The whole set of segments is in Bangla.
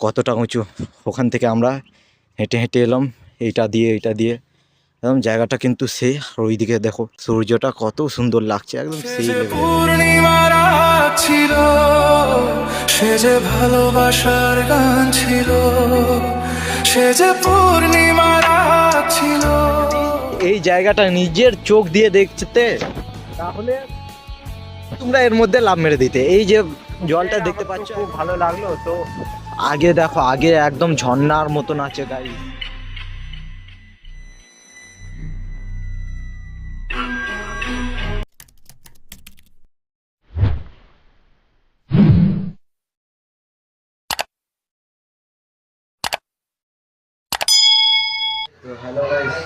কতটা উঁচু। ওখান থেকে আমরা হেঁটে হেঁটে এলাম এইটা দিয়ে একদম জায়গাটা কিন্তু সেই। আর ওইদিকে দেখো সূর্যটা কত সুন্দর লাগছে, একদম সেই পূর্ণিমার রাত ছিল, সে যে ভালোবাসার গান ছিল, সে যে পূর্ণিমার রাত ছিল। এই জায়গাটা নিজের চোখ দিয়ে দেখতে তাহলে তোমরা এর মধ্যে লাভ মেরে দিতে। এই যে জলটা দেখতে পাচ্ছ খুব ভালো লাগলো। তো আগে দেখো, আগে একদম ঝর্ণার মতন আছে গাড়ি। তো হ্যালো গাইস,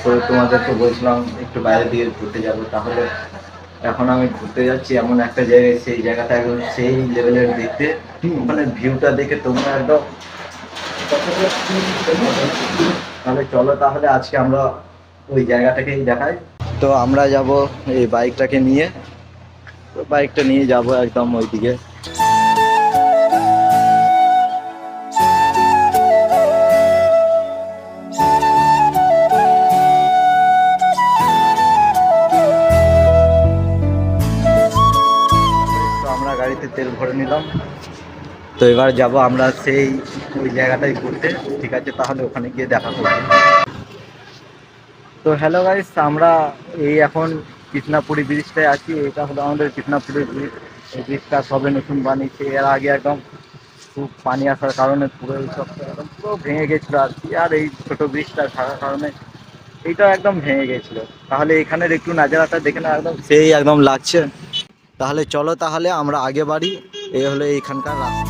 তো তোমাদেরকে বলছিলাম একটু বাইরে দিয়ে ঘুরতে যাবো। তাহলে এখন আমি ঘুরতে যাচ্ছি এমন একটা জায়গায়, সেই জায়গাটা একদম সেই লেভেলের দেখতে। ওখানে ভিউটা দেখে তোমরা একদম তাহলে চলো, তাহলে আজকে আমরা ওই জায়গাটাকেই দেখাই। তো আমরা যাব এই বাইকটাকে নিয়ে, বাইকটা নিয়ে যাব একদম ওইদিকে। তো আমরা গাড়িতে তেল ভরে নিলাম। তো এবার যাব আমরা সেই ওই জায়গাটাই ঘুরতে। ঠিক আছে, তাহলে ওখানে গিয়ে দেখা করবো। তো হ্যালো গাইস, আমরা এই এখন কৃষ্ণাপুরী ব্রিজটায় আছি। এটা হলো আমাদের কৃষ্ণাপুরী ব্রিজ। এই ব্রিজটা সবে নতুন বানিয়েছে। এর আগে একদম খুব পানি আসার কারণে পুরো সব একদম পুরো ভেঙে গেছিলো আর কি। আর এই ছোটো ব্রিজটা থাকার কারণে এইটাও একদম ভেঙে গেছিলো। তাহলে এখানের একটু নাজারাটা দেখে না, একদম সেই একদম লাগছে। তাহলে চলো, তাহলে আমরা আগে বাড়ি। এই হলো এইখানকার রাস্তা।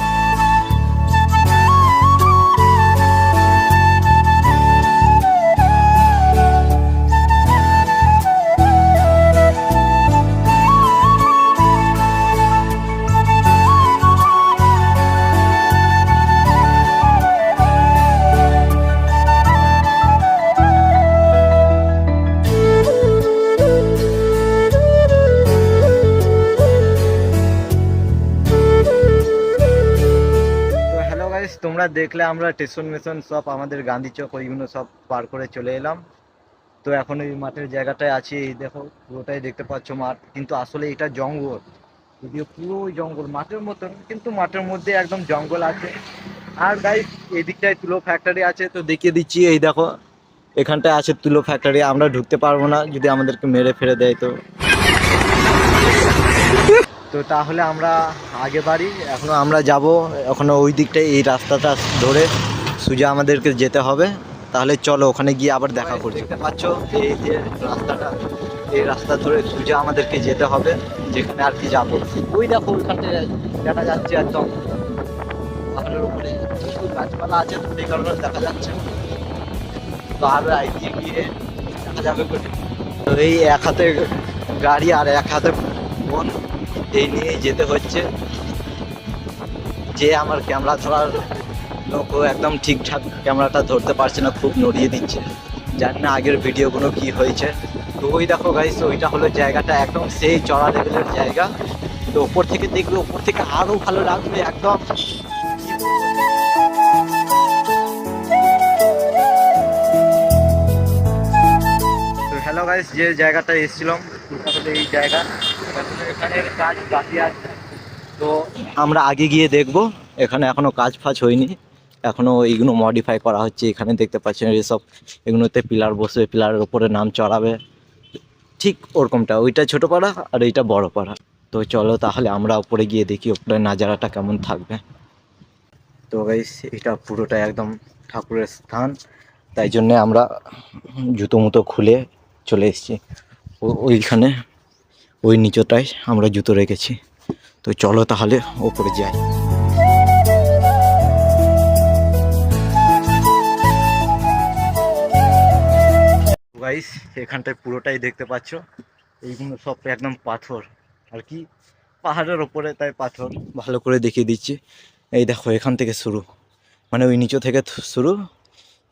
তোমরা দেখলে আমরা স্টেশন মেশন সব আমাদের গান্ধী চক ওইগুলো সব পার করে চলে এলাম। তো এখন এই মাঠের জায়গাটায় আছি। এই দেখো পুরোটাই দেখতে পাচ্ছ মাঠ, কিন্তু আসলে এটা জঙ্গল। যদিও পুরো জঙ্গল মাঠের মতন, কিন্তু মাঠের মধ্যে একদম জঙ্গল আছে। আর গাইস এই দিকটায় তুলো ফ্যাক্টরি আছে, তো দেখিয়ে দিচ্ছি। এই দেখো এখানটায় আছে তুলো ফ্যাক্টরি। আমরা ঢুকতে পারবো না, যদি আমাদেরকে মেরে ফেলে দেয়। তো তো তাহলে আমরা আগে বাড়ি। এখনো আমরা যাব, এখনো ওই দিকটায় এই রাস্তাটা ধরে সোজা আমাদেরকে যেতে হবে। তাহলে চলো ওখানে গিয়ে আবার দেখা করি। দেখতে পাচ্ছ এই যে রাস্তাটা, এই রাস্তা ধরে সোজা আমাদেরকে যেতে হবে যেখানে আর কি যাবো। ওই দেখো ওইখানে দেখা যাচ্ছে একদম পাহাড়ের উপরে গাছপালা আছে, তো সেই কারণে দেখা যাচ্ছে। তো আর এগিয়ে গিয়ে দেখা যাবে। তো এই এক হাতে গাড়ি আর এক হাতে ফোন, এই নিয়ে যেতে হচ্ছে। যে আমার ক্যামেরা ধরার লোকও একদম ঠিকঠাক ক্যামেরাটা ধরতে পারছে না, খুব নড়িয়ে দিচ্ছে। জানি না আগের ভিডিওগুলো কি হয়েছে। তো ওই দেখো গাইস, ওইটা হলো জায়গাটা একদম সেই চড়া লেভেলের জায়গা। তো ওপর থেকে দেখবে, ওপর থেকে আরো ভালো লাগবে একদম। তো হ্যালো গাইস, যে জায়গাটা এসেছিলাম এই জায়গা, এখানের কাজ বাকি আছে। তো আমরা আগে গিয়ে দেখব। এখানে এখনো কাজ ফাজ হয়নি, এখনো এইগুলো মডিফাই করা হচ্ছে। এখানে দেখতে পাচ্ছেন এসব, এগুলোতে পিলার বসবে, পিলারের উপরে নাম চড়াবে। ঠিক ওরকমটা, ওইটা ছোট পাড়া আর এইটা বড় পাড়া। তো চলো তাহলে আমরা উপরে গিয়ে দেখি উপরে নাজারাটা কেমন থাকবে। তো গাইস এটা পুরোটা একদম ঠাকুরের স্থান, তাই জন্যে আমরা জুতো মুতো খুলে চলে এসেছি। ওইখানে ওই নিচটায় আমরা জুতো রেখেছি। তো চলো তাহলে ওপরে যাই। গাইস এখানটায় পুরোটাই দেখতে পাচ্ছ, এইগুলো সব একদম পাথর আর কি, পাহাড়ের ওপরে তাই পাথর। ভালো করে দেখিয়ে দিচ্ছি। এই দেখো এখান থেকে শুরু, মানে ওই নিচু থেকে শুরু,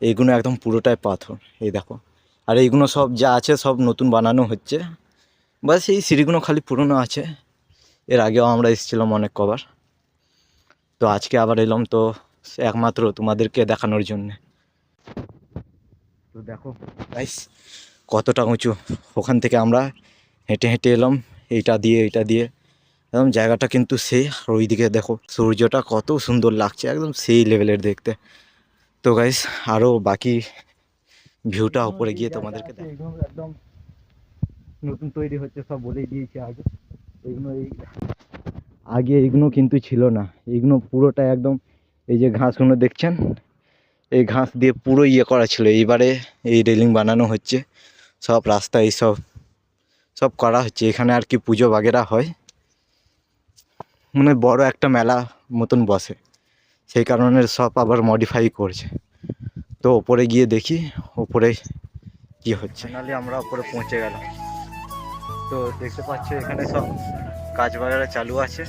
এইগুলো একদম পুরোটাই পাথর। এই দেখো, আর এইগুলো সব যা আছে সব নতুন বানানো হচ্ছে। বাস এই সিঁড়িগুলো খালি পুরনো আছে। এর আগেও আমরা এসেছিলাম অনেক কবার, তো আজকে আবার এলাম। তো একমাত্র তোমাদেরকে দেখানোর জন্যে। তো দেখো গাইস কতটা উঁচু, ওখান থেকে আমরা হেঁটে হেঁটে এলাম এইটা দিয়ে একদম জায়গাটা কিন্তু সেই, আর ওইদিকে দেখো সূর্যটা কত সুন্দর লাগছে, একদম সেই লেভেলের দেখতে। তো গাইস আরও বাকি ভিউটা উপরে গিয়ে তোমাদেরকে একদম নতুন তৈরি হচ্ছে, সব বলেই দিয়েছি আগে। আগে এগুলো কিন্তু ছিল না, এগুলো পুরোটা একদম এই যে ঘাসগুলো দেখছেন, এই ঘাস দিয়ে পুরো করা ছিল। এইবারে এই রেলিং বানানো হচ্ছে, সব রাস্তা এইসব সব করা হচ্ছে। এখানে আর কি পুজো বাগেরা হয়, মানে বড় একটা মেলা মতন বসে, সেই কারণে সব আবার মডিফাই করছে। তো ওপরে গিয়ে দেখি ওপরে কি হচ্ছে। ফাইনালি আমরা ওপরে পৌঁছে গেলাম। তো দেখতে পাচ্ছ এখানে সব কাজ বাগেরা চালু আছে,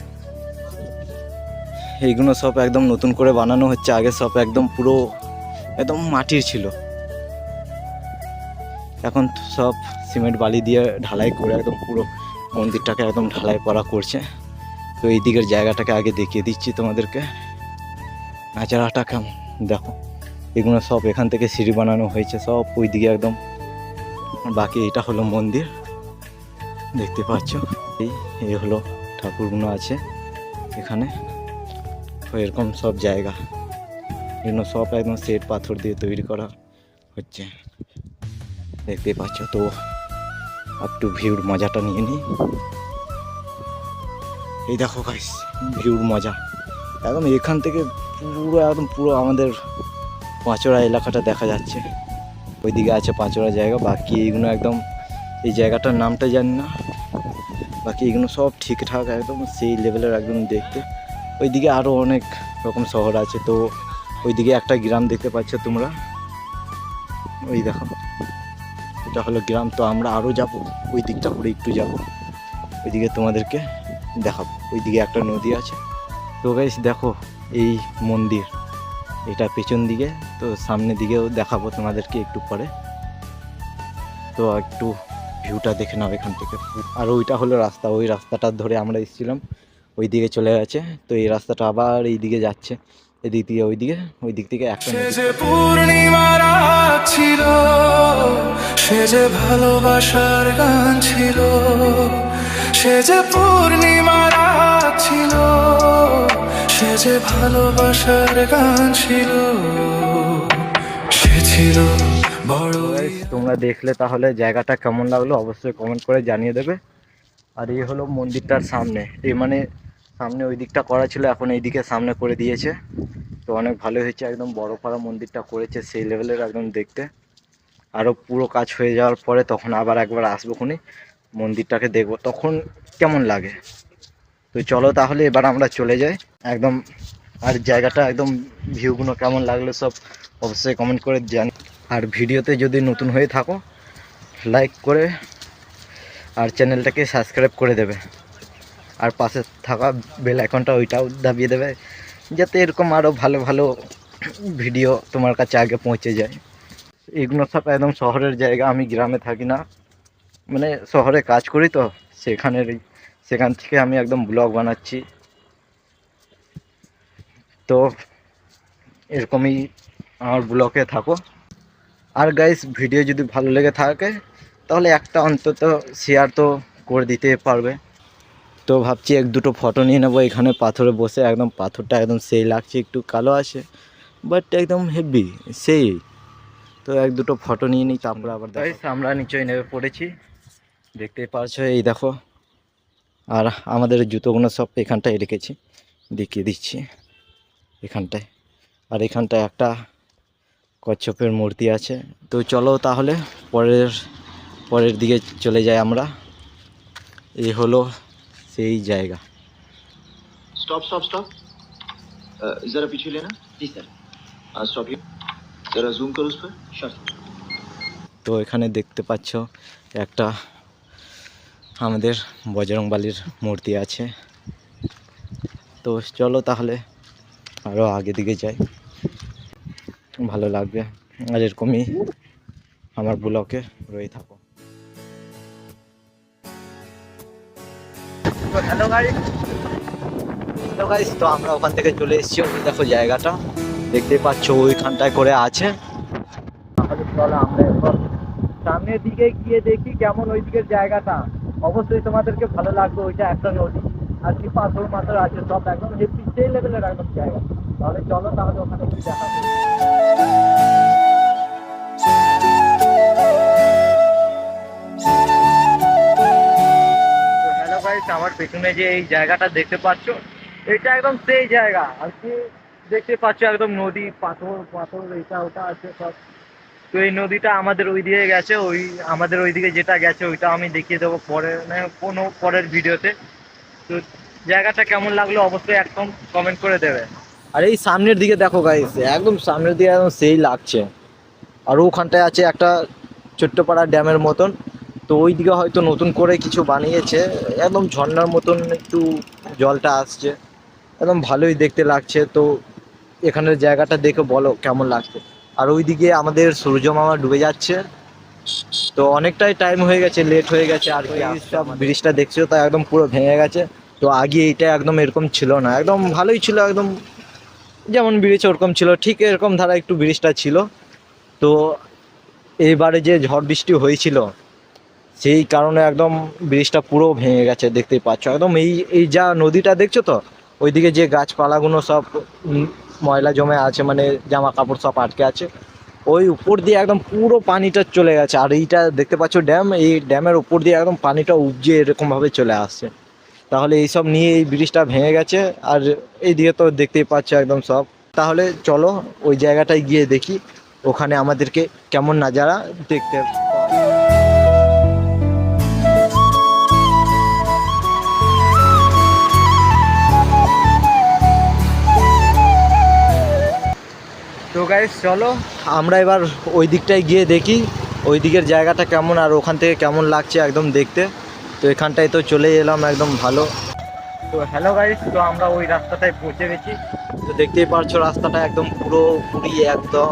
এইগুলো সব একদম নতুন করে বানানো হচ্ছে। আগে সব একদম পুরো একদম মাটির ছিল, এখন সব সিমেন্ট বালি দিয়ে ঢালাই করে একদম পুরো মন্দিরটাকে একদম ঢালাই করা করছে। তো এই দিকের জায়গাটাকে আগে দেখিয়ে দিচ্ছি তোমাদেরকে, নাচারাটা কেমন দেখো। এগুলো সব এখান থেকে সিঁড়ি বানানো হয়েছে, সব ওই দিকে একদম। বাকি এটা হলো মন্দির, দেখতে পাচ্ছ। এই হলো ঠাকুরগুলো আছে এখানে। তো এরকম সব জায়গা, এগুলো সব একদম শ্বেত পাথর দিয়ে তৈরি করা হচ্ছে, দেখতে পাচ্ছ। তো একটু ভিউর মজাটা নিয়ে নিই। এই দেখো গাইস ভিউর মজা, একদম এখান থেকে পুরো আমাদের পাঁচড়া এলাকাটা দেখা যাচ্ছে। ওইদিকে আছে পাঁচড়া জায়গা, বাকি এইগুলো একদম এই জায়গাটার নামটা জানি না, বাকি এগুলো সব ঠিকঠাক একদম সেই লেভেলের একদম দেখতে। ওইদিকে আরও অনেক রকম শহর আছে। তো ওইদিকে একটা গ্রাম দেখতে পাচ্ছ তোমরা, ওই দেখো এটা হলো গ্রাম। তো আমরা আরও যাব, ওই দিকটা করে একটু যাব, ওইদিকে তোমাদেরকে দেখাবো। ওইদিকে একটা নদী আছে। তো গাইস দেখো এই মন্দির, এটা পেছন দিকে, তো সামনের দিকেও দেখাবো তোমাদেরকে একটু পরে। তো একটু ভিউটা দেখে নাও এখান থেকে। আর ওইটা হলো রাস্তা, ওই রাস্তাটা ধরে আমরা এসেছিলাম, ওই দিকে চলে গেছে। তো এই রাস্তাটা আবার এই দিকে যাচ্ছে, এদিক দিয়ে ওই দিক থেকে একটা পূর্ণিমা রাত ছিল, সে যে ভালোবাসার গান ছিল, সে যে পূর্ণিমা রাত ছিল, সে যে ভালোবাসার গান ছিল, সে ছিল বড়। তোমরা দেখলে তাহলে জায়গাটা কেমন লাগলো অবশ্যই কমেন্ট করে জানিয়ে দেবে। আর এই হলো মন্দিরটার সামনে, এই মানে সামনে ওই দিকটা করা ছিল, এখন এই দিকে সামনে করে দিয়েছে। তো অনেক ভালো হয়েছে, একদম বড় পাড়া মন্দিরটা করেছে সেই লেভেলের একদম দেখতে। আরও পুরো কাজ হয়ে যাওয়ার পরে তখন আবার একবার আসবো খুনি মন্দিরটাকে দেখবো তখন কেমন লাগে। তো চলো তাহলে এবার আমরা চলে যাই একদম। আর জায়গাটা একদম ভিউগুলো কেমন লাগলো সব অবশ্যই কমেন্ট করে জানি। আর ভিডিওতে যদি নতুন হয়ে থাকো লাইক করে আর চ্যানেলটাকে সাবস্ক্রাইব করে দেবে, আর পাশে থাকা বেল আইকনটা ওইটাও দাবিয়ে দেবে, যাতে এরকম আরও ভালো ভালো ভিডিও তোমার কাছে আগে পৌঁছে যায়। এগুলো সব একদম শহরের জায়গা, আমি গ্রামে থাকি না, মানে শহরে কাজ করি। তো সেখান থেকে আমি একদম ব্লগ বানাচ্ছি। তো এরকমই আমার ব্লগে থাকো। আর গাইস ভিডিও যদি ভালো লেগে থাকে তাহলে একটা অন্তত শেয়ার তো করে দিতে পারবে। তো ভাবছি এক দুটো ফটো নিয়ে নেবো এখানে পাথরে বসে, একদম পাথরটা একদম সেই লাগছে, একটু কালো আছে বাট একদম হেভি সেই। তো এক দুটো ফটো নিয়ে নিই, তারপরে আবার গাইস আমরা নিচে নেমে পড়েছি, দেখতে পাচ্ছো এই দেখো। আর আমাদের জুতোগুলো সব এখানটায় রেখেছি, দেখিয়ে দিচ্ছি এখানটায়। আর এখানটায় একটা কচ্ছপের মূর্তি আছে। তো চলো তাহলে পরের দিকে চলে যাই আমরা। এই হলো সেই জায়গা। स्टॉप स्टॉप स्टॉप जरा पीछे लेना जी सर स्टॉप हियर जरा जूम करो उस पर श्योर তো এখানে দেখতে পাচ্ছ একটা আমাদের বজরংবলীর মূর্তি আছে। তো চলো তাহলে আরও আগে দিকে যাই, ভালো লাগবে। আর এরকমই আমার ব্লগে রয়ে থাকো। হ্যালো গাইস, তো আমরা ওখান থেকে চলে এসেছি, দেখো জায়গাটা দেখতে পাচ্ছ ওইখানটায় করে আছে। তাহলে চলো আমরা এরপর সামনের দিকে গিয়ে দেখি কেমন ওই দিকের জায়গাটা। অবশ্যই তোমাদেরকে ভালো লাগবে। ওইটা একটা নদী আর কি পাথর মাথর আছে, সব একদম হেভি সেই লেভেলের একদম জায়গা। তাহলে চলো তাহলে ওখানে কি দেখা যাবে। হ্যালো গাইস, আমার পেছনে যে এই জায়গাটা দেখতে পাচ্ছ, এটা একদম সেই জায়গা আর কি। দেখতে পাচ্ছ একদম নদী, পাথর পাথর এটা ওটা আছে সব। তো এই নদীটা আমাদের ওই দিকে গেছে, ওই আমাদের ওইদিকে যেটা গেছে ওইটা আমি দেখিয়ে দেবো পরে, মানে কোনো পরের ভিডিওতে। তো জায়গাটা কেমন লাগলো অবশ্যই একদম কমেন্ট করে দেবে। আর এই সামনের দিকে দেখো গাইস, একদম সামনের দিকে একদম সেই লাগছে। আর ওখানটায় আছে একটা ছোট্টপাড়া ড্যামের মতন। তো ওই দিকে হয়তো নতুন করে কিছু বানিয়েছে, একদম ঝর্ণার মতন একটু জলটা আসছে, একদম ভালোই দেখতে লাগছে। তো এখানের জায়গাটা দেখে বলো কেমন লাগছে। আর ওইদিকে আমাদের সূর্য মামা ডুবে যাচ্ছে। তো অনেকটাই টাইম হয়ে গেছে, লেট হয়ে গেছে আর কি। সব ব্রিজটা দেখছো তো একদম পুরো ভেঙে গেছে। তো আগে এইটা একদম এরকম ছিল না, একদম ভালোই ছিল, একদম যেমন ব্রিজ ওরকম ছিল, ঠিক এরকম ধারা একটু ব্রিজটা ছিল। তো এইবারে যে ঝড় বৃষ্টি হয়েছিল সেই কারণে একদম ব্রিজটা পুরো ভেঙে গেছে, দেখতেই পাচ্ছ। একদম এই এই যা নদীটা দেখছো তো, ওইদিকে যে গাছপালাগুলো সব ময়লা জমে আছে, মানে জামা কাপড় সব আটকে আছে, ওই উপর দিয়ে একদম পুরো পানিটা চলে গেছে। আর এইটা দেখতে পাচ্ছ ড্যাম, এই ড্যামের উপর দিয়ে একদম পানিটা উপজে এরকমভাবে চলে আসছে। তাহলে এইসব নিয়ে এই ব্রিজটা ভেঙে গেছে। আর এইদিকে তো দেখতেই পাচ্ছ একদম সব। তাহলে চলো ওই জায়গাটায় গিয়ে দেখি ওখানে আমাদেরকে কেমন নাজারা দেখতে পাওয়া যায়। তো গাইস চলো আমরা এবার ওই দিকটায় গিয়ে দেখি ওই দিকের জায়গাটা কেমন আর ওখান থেকে কেমন লাগছে একদম দেখতে। তো এখানটায় তো চলে এলাম একদম ভালো। তো হ্যালো গাইস, তো আমরা ওই রাস্তাটায় পৌঁছে গেছি। তো দেখতেই পারছো রাস্তাটা একদম পুরোপুরি একদম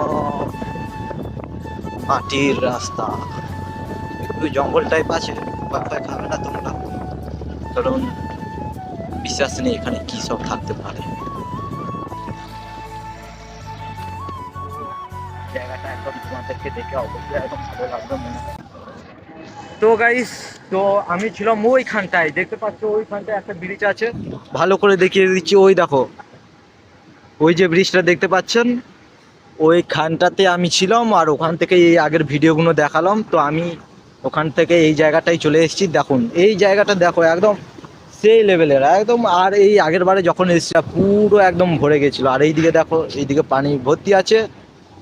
মাটির রাস্তা, একটু জঙ্গল টাইপ আছে, বাচ্চা খাবে না তোমরা, কারণ বিশ্বাস নেই এখানে কি সব থাকতে পারে। জায়গাটা একদম তোমাদেরকে দেখে অবশ্যই একদম ভালো লাগবে মনে হয়। তো গাইস, তো আমি ছিলাম ওইখানটায়, দেখতে পাচ্ছ ওইখানটায় একটা ব্রিজ আছে, ভালো করে দেখিয়ে দিচ্ছি। ওই দেখো ওই যে ব্রিজটা দেখতে পাচ্ছেন, ওইখানটাতে আমি ছিলাম। আর ওখান থেকে এই আগের ভিডিওগুলো দেখালাম। তো আমি ওখান থেকে এই জায়গাটায় চলে এসেছি। দেখুন এই জায়গাটা দেখো একদম সেই লেভেলের একদম। আর এই আগের বারে যখন এসেছি পুরো একদম ভরে গেছিলো। আর এইদিকে দেখো, এইদিকে পানি ভর্তি আছে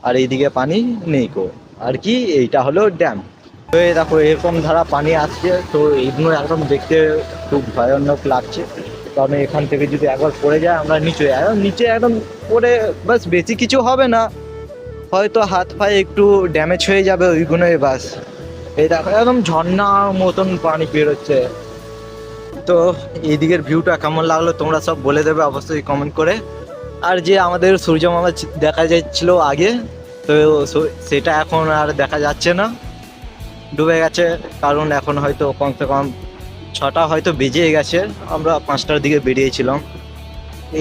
আর এইদিকে পানি নেই কো। আর কি এইটা হলো ড্যাম। তো এই দেখো এরকম ধারা পানি আসছে। তো এইগুলো একদম দেখতে খুব ভয়ানক লাগছে, কারণ এখান থেকে যদি একবার পড়ে যায় আমরা নিচে একদম পড়ে, বাস বেশি কিছু হবে না, হয়তো হাত পায়ে একটু ড্যামেজ হয়ে যাবে ওইগুলোই বাস। এই দেখো একদম ঝর্ণার মতন পানি বেরোচ্ছে। তো এইদিকের ভিউটা কেমন লাগলো তোমরা সব বলে দেবে অবশ্যই কমেন্ট করে। আর যে আমাদের সূর্য মামা দেখা যাচ্ছিল আগে, তো সেটা এখন আর দেখা যাচ্ছে না, ডুবে গেছে। কারণ এখন হয়তো কমসে কম 6টা হয়তো বেজে গেছে, আমরা 5টার দিকে বেরিয়েছিলাম।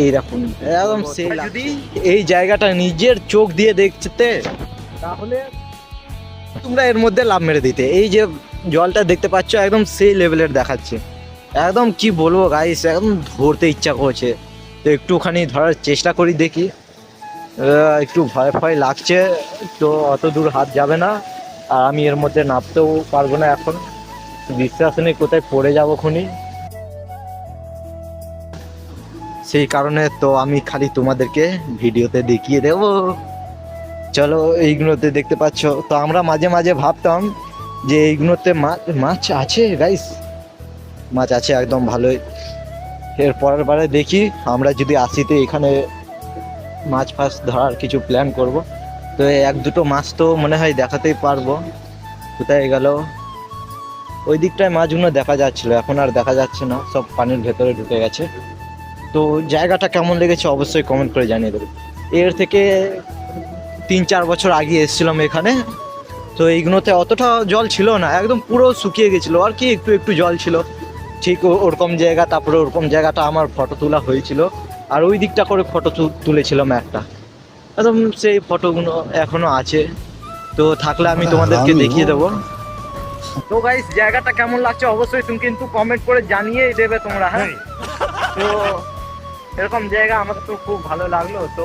এই দেখুন একদম সেই যদি এই জায়গাটা নিজের চোখ দিয়ে দেখতে তাহলে তোমরা এর মধ্যে লাভ মেরে দিতে। এই যে জলটা দেখতে পাচ্ছ একদম সেই লেভেলের দেখাচ্ছে, একদম কি বলবো গাইস, একদম ধরতে ইচ্ছা করছে। তো একটুখানি ধরার চেষ্টা করি, দেখি। একটু ভয় ভয় লাগছে, তো অত দূর হাত যাবে না। আর আমি এর মধ্যে নামতেও পারবো না এখন, বিশ্বাস নেই কোথায় পড়ে যাবো খুনি। সেই কারণে তো আমি খালি তোমাদেরকে ভিডিওতে দেখিয়ে দেব। চলো এইগুলোতে দেখতে পাচ্ছ। তো আমরা মাঝে মাঝে ভাবতাম যে এইগুলোতে মাছ আছে গাইস, মাছ আছে একদম ভালোই। এর পরের বারে দেখি আমরা যদি আসি তো এখানে মাছ ফাছ ধরার কিছু প্ল্যান করব। তো 1-2টো মাছ তো মনে হয় দেখাতেই পারবো। কোথায় গেল ওই দিকটায় মাছগুলো দেখা যাচ্ছিল, এখন আর দেখা যাচ্ছে না, সব পানির ভেতরে ঢুকে গেছে। তো জায়গাটা কেমন লেগেছে অবশ্যই কমেন্ট করে জানিয়ে দেবে। এর থেকে 3-4 বছর আগে এসেছিলাম এখানে। তো এইগুলোতে অতটা জল ছিল না, একদম পুরো শুকিয়ে গেছিলো আর কি, একটু একটু জল ছিল ঠিক ওরকম জায়গা। তারপরে ওরকম জায়গাটা আমার ফটো তোলা হয়েছিল, আর ওই দিকটা করে ফটো তুলেছিলাম একটা। একদম সেই ফটোগুলো এখনো আছে, তো থাকলে আমি তোমাদেরকে দেখিয়ে দেবো। তো গাইস জায়গাটা কেমন লাগছে অবশ্যই তুমি কিন্তু কমেন্ট করে জানিয়েই দেবে তোমরা, হ্যাঁ। তো এরকম জায়গা আমাকে তো খুব ভালো লাগলো। তো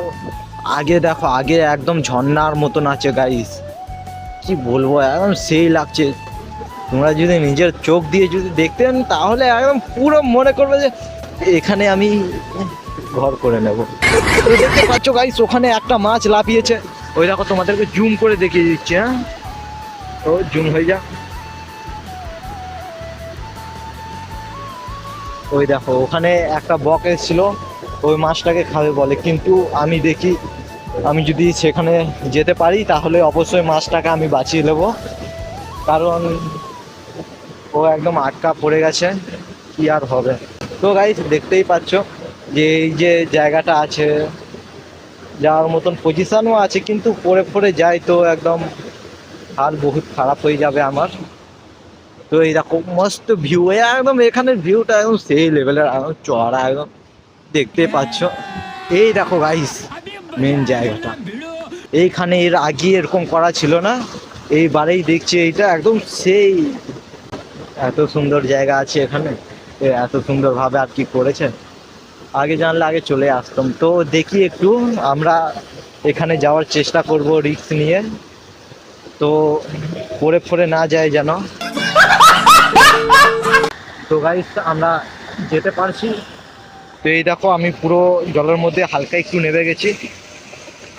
আগে দেখো, আগে একদম ঝর্ণার মতন আছে গাইস, কি বলবো, একদম সেই লাগছে। তোমরা যদি নিজের চোখ দিয়ে যদি দেখতেন তাহলে একদম পুরো মনে করবে যে এখানে আমি ঘর করে নেব। তো দেখতে পাচ্ছ গাইস, ওখানে একটা মাছ লাফিয়েছে, ওই দেখো তোমাদেরকে জুম করে দেখিয়ে দিচ্ছি, হ্যাঁ। তো জুম হয়ে যা, ওই দেখো ওখানে একটা বক এসেছিল, ওই মাছটাকে খাবে বলে, কিন্তু আমি দেখি আমি যদি সেখানে যেতে পারি তাহলে অবশ্যই মাছটাকে আমি বাঁচিয়ে নেবো, কারণ ও একদম আটকা পড়ে গেছে, কি আর হবে। তো গাইস দেখতেই পাচ্ছ যে এই যে জায়গাটা আছে, যাওয়ার মতন পজিশনও আছে, কিন্তু পড়ে পড়ে যায় তো একদম আর বহুত খারাপ হয়ে যাবে আমার। তো এই দেখো মস্ত ভিউ, একদম এখানের ভিউটা একদম সেই লেভেলের, একদম চড়া, একদম দেখতে পাচ্ছ। এই দেখো গাইস মেন জায়গাটা, এইখানে এর আগে এরকম করা ছিল না, এইবারেই দেখছি এইটা একদম সেই, এত সুন্দর জায়গা আছে এখানে, এত সুন্দরভাবে আর কি করেছে, আগে জানলে আগে চলে আসতাম। তো দেখি একটু আমরা এখানে যাওয়ার চেষ্টা করব রিস্ক নিয়ে, তো পড়ে পড়ে না যায় যেন। তো গাইস আমরা যেতে পারছি। তো এই দেখো আমি পুরো জলের মধ্যে হালকা একটু নেমে গেছি,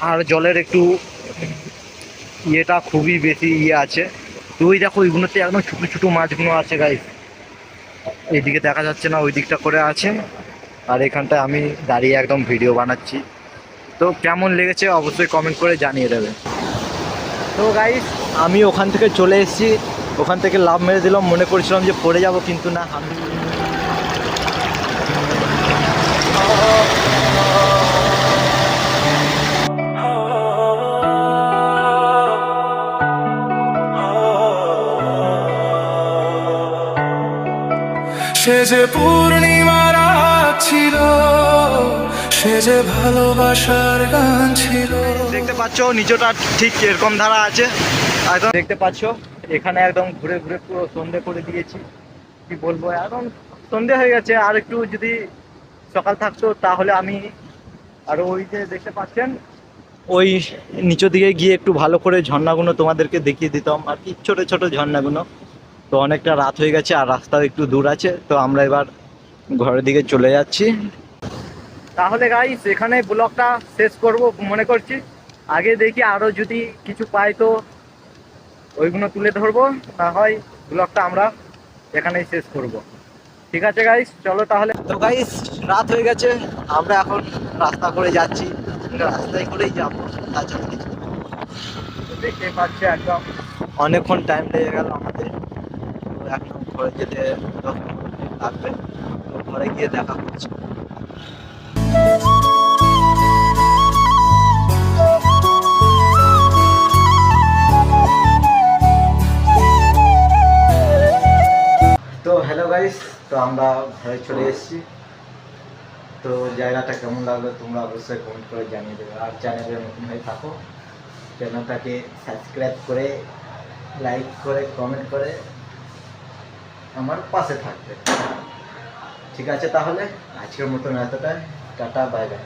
আর জলের একটু ইয়েটা খুবই বেশি ইয়ে আছে। তো ওই দেখো ওইগুলোতে একদম ছোটো ছোটো মাছগুলো আছে গাইস, এইদিকে দেখা যাচ্ছে না, ওই দিকটা করে আছে, আর এখানটায় আমি দাঁড়িয়ে একদম ভিডিও বানাচ্ছি। তো কেমন লেগেছে অবশ্যই কমেন্ট করে জানিয়ে দেবে। তো গাইস আমি ওখান থেকে চলে এসেছি, ওখান থেকে লাফ মেরে দিলাম, মনে করেছিলাম যে পড়ে যাব, কিন্তু না, আমি সে যে পূর্ণিমার রাত ছিল, সে যে ভালোবাসার গান ছিল। দেখতে পাচ্ছ নিচটা ঠিক এরকম ধারা আছে, একদম দেখতে পাচ্ছ এখানে একদম ঘুরে ঘুরে পুরো সন্ধে করে দিয়েছি, কি বলবো, এখন সন্ধে হয়ে গেছে, আর একটু যদি সকাল থাকতো তাহলে আমি আরো ওই যে দেখতে পাচ্ছেন ওই নিচের দিকে গিয়ে একটু ভালো করে ঝর্ণাগুলো তোমাদেরকে দেখিয়ে দিতাম আর কি, ছোট ছোট ঝর্ণাগুলো। তো অনেকটা রাত হয়ে গেছে আর রাস্তাও একটু দূর আছে, তো আমরা এবার ঘরের দিকে চলে যাচ্ছি। তাহলে গাইস এখানে ব্লগটা শেষ করব মনে করছি, আগে দেখি আরো যদি কিছু পাই তো ওইগুলো তুলে ধরবো, না হয় ব্লগটা আমরা এখানেই শেষ করব। ঠিক আছে গাইস, চলো তাহলে। তো গাইস রাত হয়ে গেছে, আমরা এখন রাস্তা করে যাচ্ছি, রাস্তায় করেই যাবো, তাছাড়া কিছু দেখতে পাচ্ছি একদম অনেকক্ষণ টাইম লেগে গেল আমাদের, তো এখন ঘরে যেতে 10 মিনিট লাগবে, তো ঘরে গিয়ে দেখা করছি। তো হ্যালো গাইস, তো আমরা ঘরে চলে এসেছি। তো জায়গাটা কেমন লাগলো তোমরা অবশ্যই কমেন্ট করে জানিয়ে দেবে, আর চ্যানেলে নতুন হয়ে থাকো চ্যানেলটাকে সাবস্ক্রাইব করে লাইক করে কমেন্ট করে আমার পাশে থাকবে। ঠিক আছে তাহলে আজকের মতন এতটাই, টাটা বাই বাই।